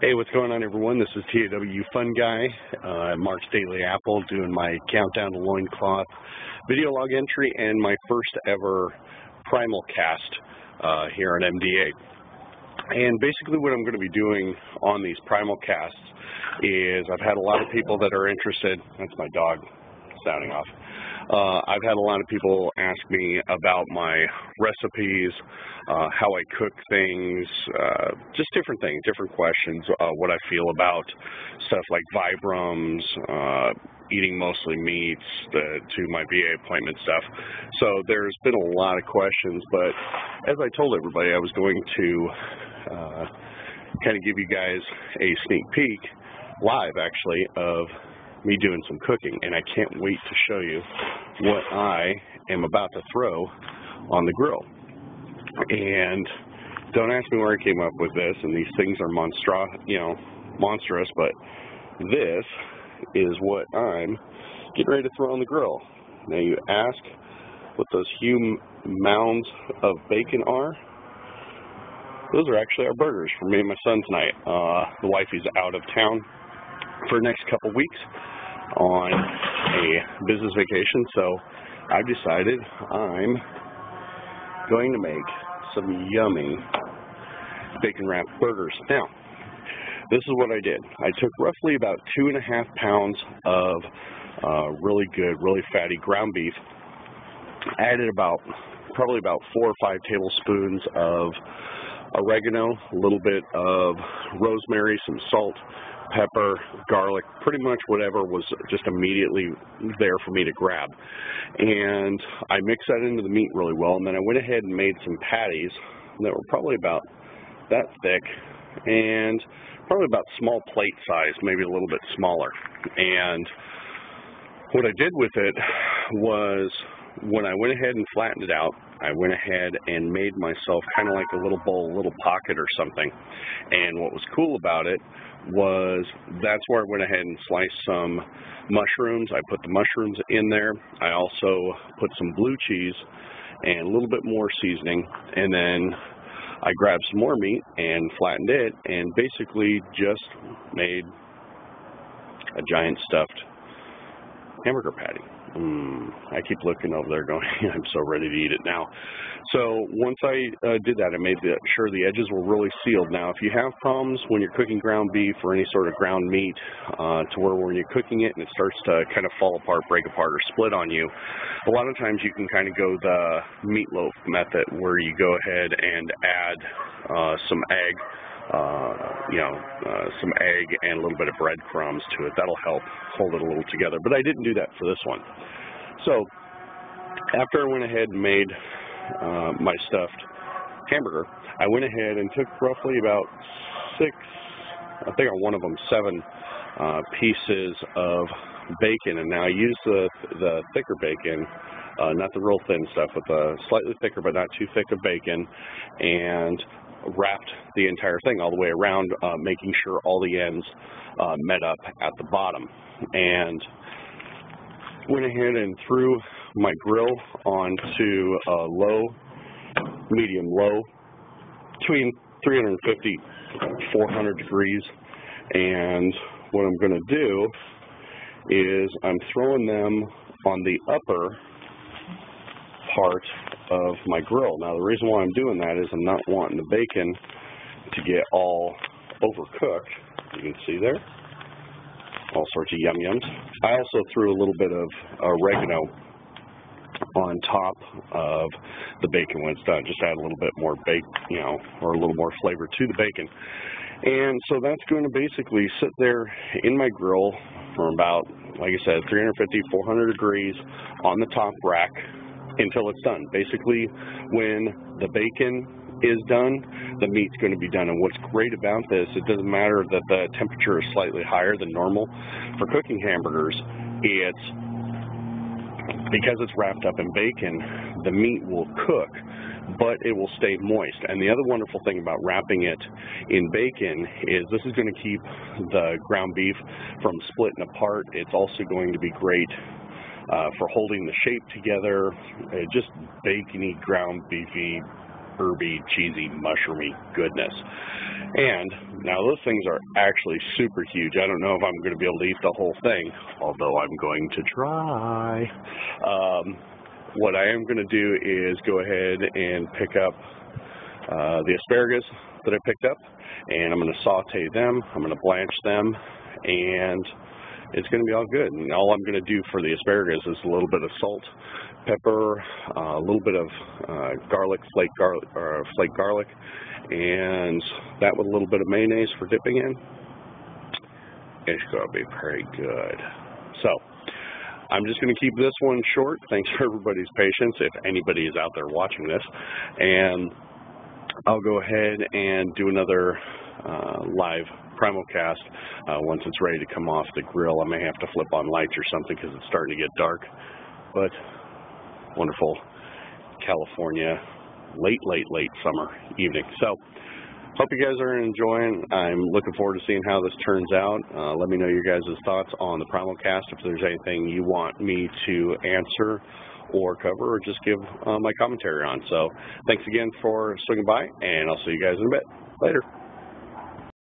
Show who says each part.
Speaker 1: Hey, what's going on, everyone? This is TAW Fun Guy, Mark's Daily Apple, doing my countdown to loincloth video log entry and my first ever primal cast here on MDA. And basically what I'm going to be doing on these primal casts is I've had a lot of people that are interested. That's my dog sounding off. I've had a lot of people ask me about my recipes, how I cook things, just different things, different questions, what I feel about stuff like Vibrams, eating mostly meats, to my VA appointment stuff. So there's been a lot of questions, but as I told everybody, I was going to kind of give you guys a sneak peek, live actually, of me doing some cooking, and I can't wait to show you what I am about to throw on the grill. And don't ask me where I came up with this, and these things are monstrous, but this is what I'm getting ready to throw on the grill. Now you ask what those huge mounds of bacon are. Those are actually our burgers for me and my son tonight. The wifey's out of town for the next couple weeks on a business vacation, so I've decided I'm going to make some yummy bacon wrapped burgers. Now, this is what I did. I took roughly about 2.5 pounds of really good, really fatty ground beef, added probably about 4 or 5 tablespoons of oregano, a little bit of rosemary, some salt, pepper, garlic, pretty much whatever was just immediately there for me to grab. And I mixed that into the meat really well, and then I went ahead and made some patties that were probably about that thick and probably about small plate size, maybe a little bit smaller. And what I did with it was, when I went ahead and flattened it out, I went ahead and made myself kind of like a little bowl, a little pocket or something. And what was cool about it was that's where I went ahead and sliced some mushrooms. I put the mushrooms in there. I also put some blue cheese and a little bit more seasoning. And then I grabbed some more meat and flattened it and basically just made a giant stuffed hamburger patty. I keep looking over there going, I'm so ready to eat it now. So once I did that, I made sure the edges were really sealed. Now, if you have problems when you're cooking ground beef or any sort of ground meat, to where when you're cooking it and it starts to kind of fall apart, break apart, or split on you, a lot of times you can kind of go the meatloaf method, where you go ahead and add some egg, some egg and a little bit of breadcrumbs to it. That'll help hold it a little together. But I didn't do that for this one. So after I went ahead and made my stuffed hamburger, I went ahead and took roughly about 6, I think on one of them 7 pieces of bacon, and now I used the thicker bacon, not the real thin stuff, but the slightly thicker but not too thick of bacon, and wrapped the entire thing all the way around, making sure all the ends met up at the bottom. And went ahead and threw my grill onto medium low, between 350 400 degrees. And what I'm going to do is I'm throwing them on the upper part of my grill. Now, the reason why I'm doing that is I'm not wanting the bacon to get all overcooked. You can see there, all sorts of yum-yums. I also threw a little bit of oregano on top of the bacon when it's done. Just add a little bit more or a little more flavor to the bacon. And so that's going to basically sit there in my grill for about, like I said, 350, 400 degrees on the top rack until it's done. Basically, when the bacon is done, the meat's going to be done. And what's great about this, it doesn't matter that the temperature is slightly higher than normal for cooking hamburgers. It's because it's wrapped up in bacon, the meat will cook, but it will stay moist. And the other wonderful thing about wrapping it in bacon is this is going to keep the ground beef from splitting apart. It's also going to be great for holding the shape together. Just bacony, ground beefy, herby, cheesy, mushroomy goodness. And now those things are actually super huge. I don't know if I'm going to be able to eat the whole thing, although I'm going to try. What I am going to do is go ahead and pick up the asparagus that I picked up, and I'm going to saute them, I'm going to blanch them, and it's going to be all good. And all I'm going to do for the asparagus is a little bit of salt, pepper, a little bit of flake garlic, and that with a little bit of mayonnaise for dipping in. It's going to be pretty good. So I'm just going to keep this one short. Thanks for everybody's patience, if anybody is out there watching this. And I'll go ahead and do another live primal cast once it's ready to come off the grill. I may have to flip on lights or something because it's starting to get dark. But wonderful California late summer evening. So hope you guys are enjoying. I'm looking forward to seeing how this turns out. Let me know your guys' thoughts on the primal cast, if there's anything you want me to answer or cover, or just give my commentary on. So thanks again for swinging by, and I'll see you guys in a bit. Later.